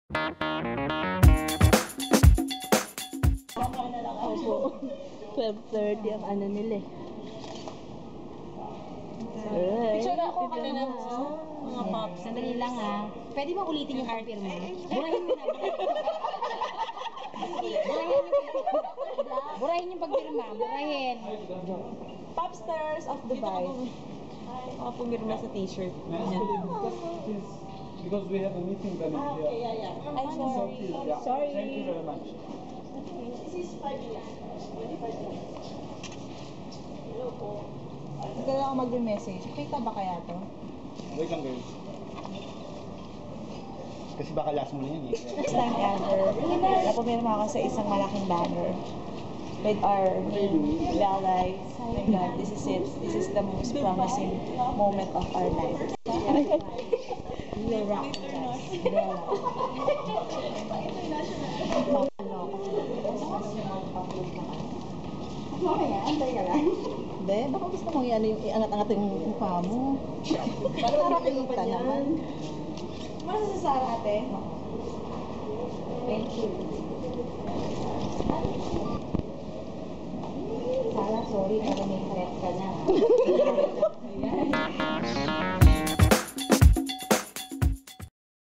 Opo. 12:30 ang ano nila eh. Picture ako kami ng mga pops. Sandali lang ha. Pwede mo ulitin yung pagpirma? Burahin mo na. Burahin yung pagpirma. Burahin. Popstars of Dubai. Ako pumirma sa t-shirt. Because we have a meeting then here. I'm sorry. Sorry. Thank you very much. This is 5 years. 25 years. Hello po. Hindi lang ako mag-message. Kita ba kaya to? Wait lang guys. Kasi baka last mo na yan eh. First time ever na pumirma ako sa isang malaking banner with our name, Belay. Oh my God, this is it. This is the most promising moment of our life. We will rock, guys. Belay. Okay, antay ka lang. Hindi, baka gusto mo yan yung iangat-angat yung mukha mo. Para kita naman. Ano sa Sarah ate? Thank you. Sara, sorry. Pero may threat ka na.